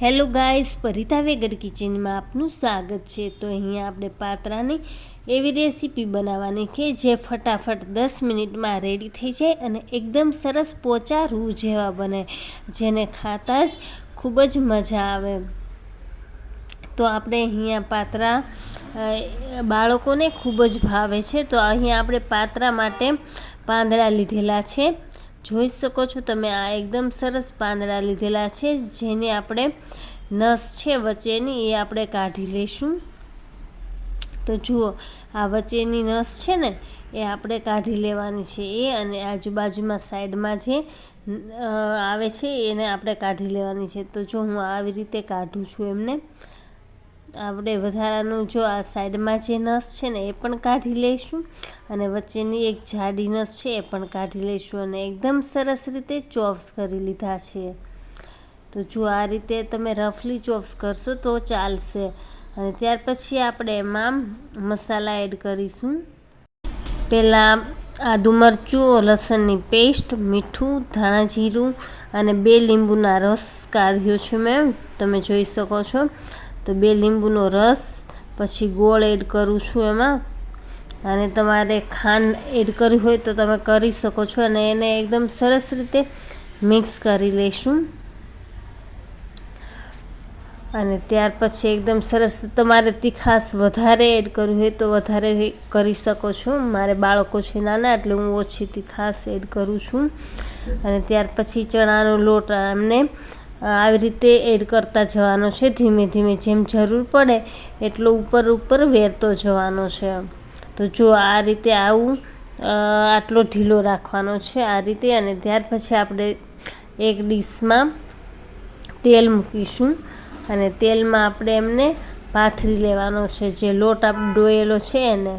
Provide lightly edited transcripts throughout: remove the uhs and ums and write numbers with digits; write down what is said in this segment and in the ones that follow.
Hello guys, પરિતા વેગર કિચનમાં આપનું સ્વાગત છે। તો અહીંયા આપણે પાત્રાની એવી રેસીપી બનાવવાની કે જે ફટાફટ 10 મિનિટમાં રેડી થઈ જાય અને એકદમ સરસ પોચા રૂ જેવા બને, જેને ખાતા જ ખૂબ જ મજા આવે। તો આપણે અહીંયા પાત્રા બાળકોને ખૂબ જ ભાવે છે। તો અહીંયા આપણે પાત્રા માટે પાંદડા લીધેલા છે। જોઈ શકો છો તમે, આ એકદમ સરસ પાંદડા લીધેલા છે, જેની આપણે નસ છે વચ્ચેની એ આપણે કાઢી લઈશું। તો જુઓ, આ વચ્ચેની નસ છે ને એ આપણે કાઢી લેવાની છે, એ અને આજુબાજુમાં સાઈડમાં જે આવે છે એને આપણે કાઢી લેવાની છે। તો જો હું આવી રીતે કાઢું છું એમને, આપણે વધારાનું જો આ સાઈડમાં જે નસ છે ને એ પણ કાઢી લઈશું અને વચ્ચેની એક જાડી નસ છે એ પણ કાઢી લઈશું અને એકદમ સરસ રીતે ચોપ્સ કરી લીધા છે। તો જો આ રીતે તમે રફલી ચોપ્સ કરશો તો ચાલશે। અને ત્યાર પછી આપણે એમાં મસાલા એડ કરીશું। પહેલાં આદુ મરચું, લસણની પેસ્ટ, મીઠું, ધાણા જીરું અને 2 લીંબુના રસ કાઢ્યો છે મેં, તમે જોઈ શકો છો। તો 2 લીંબુનો રસ, પછી ગોળ એડ કરું છું એમાં, અને તમારે ખાંડ એડ કરવી હોય તો તમે કરી શકો છો અને એને એકદમ સરસ રીતે મિક્સ કરી લઈશું। અને ત્યાર પછી એકદમ સરસ, તમારે તીખાશ વધારે એડ કરવી હોય તો વધારે કરી શકો છો। મારે બાળકો છે નાના એટલે હું ઓછી તીખાશ એડ કરું છું। અને ત્યાર પછી ચણાનો લોટ એમને આવી રીતે એડ કરતા જવાનો છે, ધીમે ધીમે, જેમ જરૂર પડે એટલો ઉપર વેરતો જવાનો છે। તો જો આ રીતે આટલો ઢીલો રાખવાનો છે આ રીતે। અને ત્યાર પછી આપણે એક ડીશમાં તેલ મૂકીશું અને તેલમાં આપણે એમને પાથરી લેવાનો છે, જે લોટ આપણે ડોયેલો છે એને।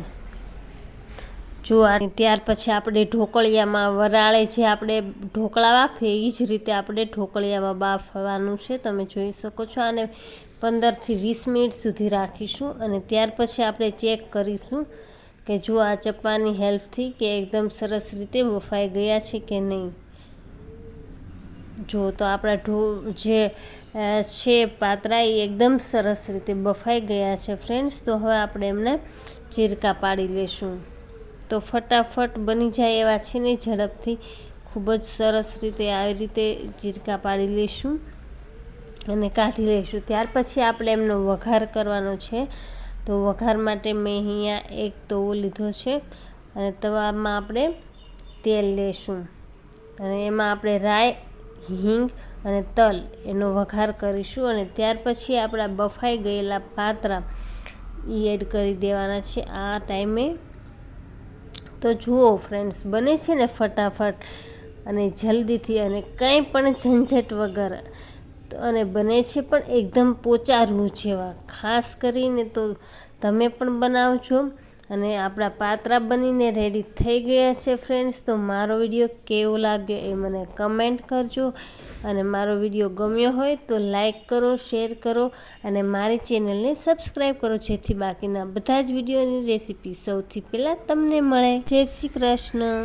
જો ત્યાર પછી આપણે ઢોકળિયામાં વરાળે જે આપણે ઢોકળા બાફીએ એ જ રીતે આપણે ઢોકળિયામાં બાફવાનું છે, તમે જોઈ શકો છો। આને 15 થી 20 મિનિટ સુધી રાખીશું અને ત્યાર પછી આપણે ચેક કરીશું કે જો આ ચપ્પાની હેલ્પથી કે એકદમ સરસ રીતે બફાઈ ગયા છે કે નહીં। જો તો આપણા જે છે પાત્રા એ એકદમ સરસ રીતે બફાઈ ગયા છે ફ્રેન્ડ્સ। તો હવે આપણે એમને ચીરકા પાડી લઈશું। તો ફટાફટ બની જાય એવા છે ને, ઝડપથી ખૂબ જ સરસ રીતે આવી રીતે ચીરકા પાડી લઈશું અને કાઢી લઈશું। ત્યાર પછી આપણે એમનો વઘાર કરવાનો છે। તો વઘાર માટે મેં અહીંયા એક તવો લીધો છે અને તવામાં આપણે તેલ લઈશું અને એમાં આપણે રાઈ, હિંગ અને તલ એનો વઘાર કરીશું અને ત્યાર પછી આપણા બફાઈ ગયેલા પાત્રા એ એડ કરી દેવાના છે આ ટાઈમે। તો જુઓ ફ્રેન્ડ્સ, બને છે ને ફટાફટ અને જલ્દીથી અને કંઈ પણ ઝંઝટ વગર, અને બને છે પણ એકદમ પોચા રૂ જેવા। ખાસ કરીને તો તમે પણ બનાવજો। અને આપણા પાત્રા બનીને રેડી થઈ ગયા છે ફ્રેન્ડ્સ। તો મારો વિડીયો કેવો લાગ્યો એ મને કમેન્ટ કરજો અને મારો વિડીયો ગમ્યો હોય તો લાઈક કરો, શેર કરો અને મારી ચેનલને સબસ્ક્રાઈબ કરો, જેથી બાકીના બધા જ વિડીયોની રેસીપી સૌથી પહેલાં તમને મળે। જય શ્રી કૃષ્ણ।